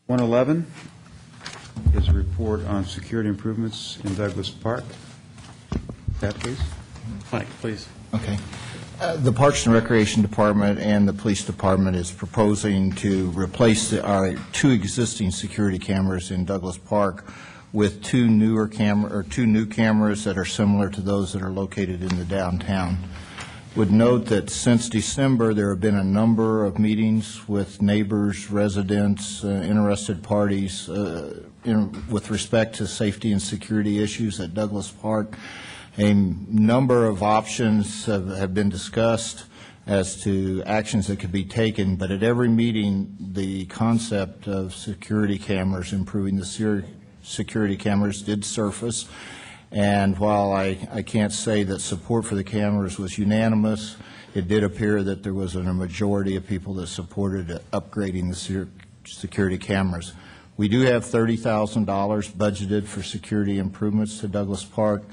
111 is a report on security improvements in Douglas Park. That, please. Mike, please. Okay. The Parks and Recreation Department and the Police Department is proposing to replace our two existing security cameras in Douglas Park with two new cameras that are similar to those that are located in the downtown. Would note that since December, there have been a number of meetings with neighbors, residents, interested parties with respect to safety and security issues at Douglas Park. A number of options have been discussed as to actions that could be taken, but at every meeting, the concept of security cameras, improving the security cameras, did surface. And while I can't say that support for the cameras was unanimous, it did appear that there was a majority of people that supported upgrading the security cameras. We do have $30,000 budgeted for security improvements to Douglas Park.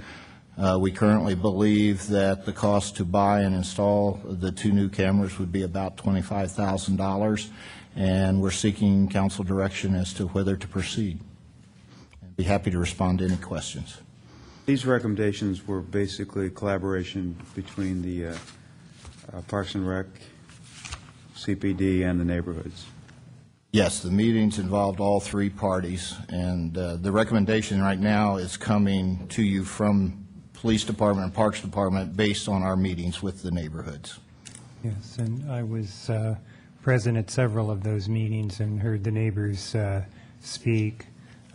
We currently believe that the cost to buy and install the two new cameras would be about $25,000, and we're seeking council direction as to whether to proceed. I'd be happy to respond to any questions. These recommendations were basically collaboration between the Parks and Rec, CPD, and the neighborhoods. Yes, the meetings involved all three parties, and the recommendation right now is coming to you from Police Department and Parks Department based on our meetings with the neighborhoods. Yes, and I was present at several of those meetings and heard the neighbors speak.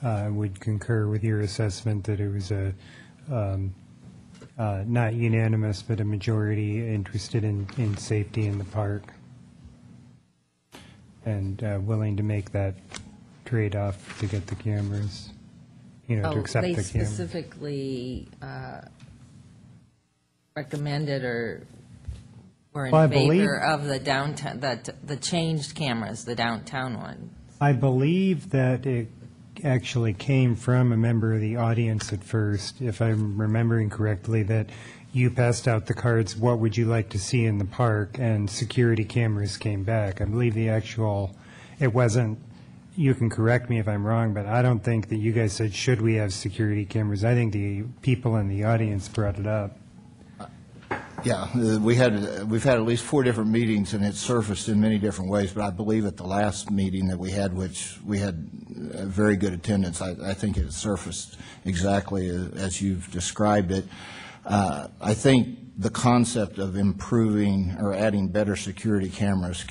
I would concur with your assessment that it was a not unanimous, but a majority interested in safety in the park and willing to make that trade-off to get the cameras, to accept the cameras. They specifically recommended or were in favor of the downtown, the changed cameras, the downtown ones. I believe that it actually came from a member of the audience at first, if I'm remembering correctly, that you passed out the cards, what would you like to see in the park, and security cameras came back. I believe it wasn't, you can correct me if I'm wrong, but I don't think that you guys said, should we have security cameras? I think the people in the audience brought it up. Yeah, we've had at least 4 different meetings, and it surfaced in many different ways, but I believe at the last meeting that we had, which we had very good attendance, I think it surfaced exactly as you've described it. I think the concept of improving or adding better security cameras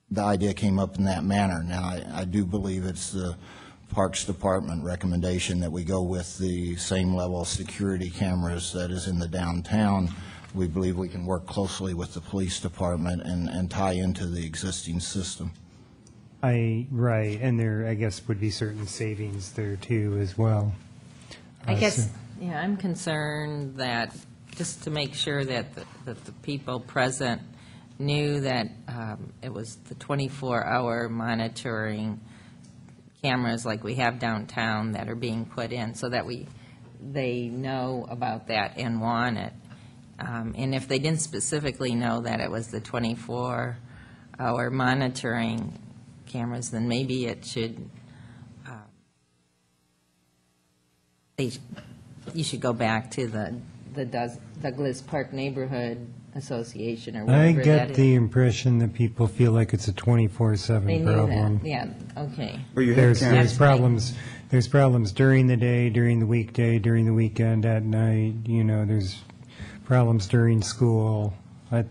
the idea came up in that manner. Now, I do believe it's the Parks Department recommendation that we go with the same level of security cameras that is in the downtown. We believe we can work closely with the Police Department and tie into the existing system. Right, and there, I guess, would be certain savings there, too, as well. I guess, yeah, I'm concerned that, just to make sure that the people present knew that it was the 24-hour monitoring cameras like we have downtown that are being put in, so that they know about that and want it. And if they didn't specifically know that it was the 24-hour monitoring cameras, then maybe it should, you should go back to the Douglas Park Neighborhood Association or whatever that is. I get the impression that people feel like it's a 24/7 problem. Yeah, okay. There's problems during the day, during the weekday, during the weekend, at night. There's problems during school. I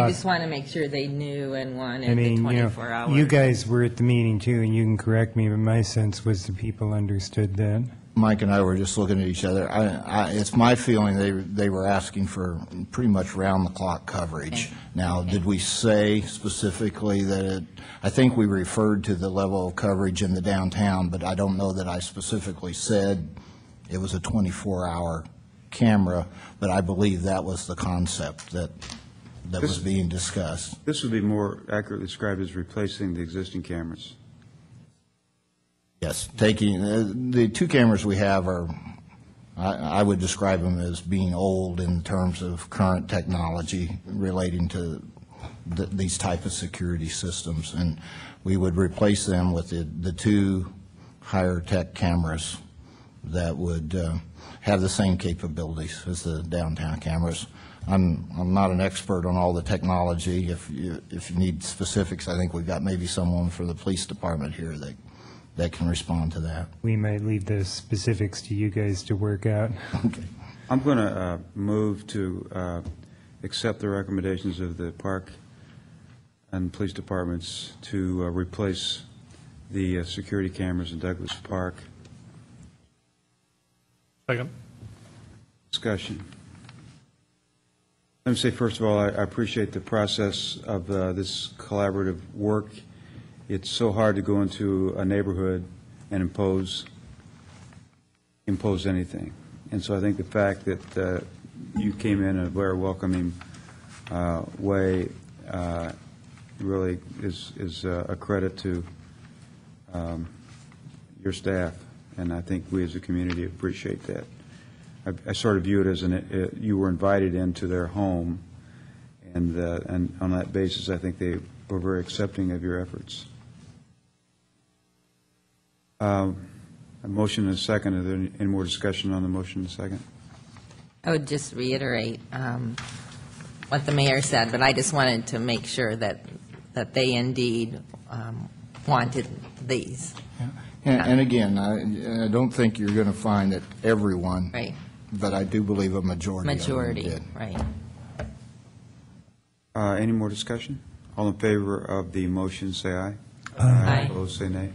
just want to make sure they knew and wanted the 24 hours. You guys were at the meeting too, and you can correct me, but my sense was the people understood that. Mike and I were just looking at each other. It's my feeling they were asking for pretty much round-the-clock coverage. Okay. Now, okay. Did we say specifically that I think we referred to the level of coverage in the downtown, but I don't know that I specifically said it was a 24-hour camera, but I believe that was the concept that was being discussed. This would be more accurately described as replacing the existing cameras. Yes, taking the 2 cameras we have are, I would describe them as being old in terms of current technology relating to these type of security systems, and we would replace them with the two higher tech cameras that would have the same capabilities as the downtown cameras. I'm not an expert on all the technology. If you need specifics, I think we've got maybe someone for the police department here that can respond to that. We might leave the specifics to you guys to work out. Okay. I'm going to move to accept the recommendations of the park and police departments to replace the security cameras in Douglas Park. Second. Discussion. Let me say, first of all, I appreciate the process of this collaborative work. It's so hard to go into a neighborhood and impose anything. And so I think the fact that you came in a very welcoming way really is a credit to your staff, and I think we as a community appreciate that. I sort of view it as you were invited into their home, and on that basis, I think they were very accepting of your efforts. A motion and a second. Are there any more discussion on the motion and second? I would just reiterate what the mayor said, but I just wanted to make sure that they indeed wanted these. And again, I don't think you're going to find that everyone, Right. but I do believe a majority of them did. Right. Any more discussion? All in favor of the motion, say aye. Aye. Opposed, say nay.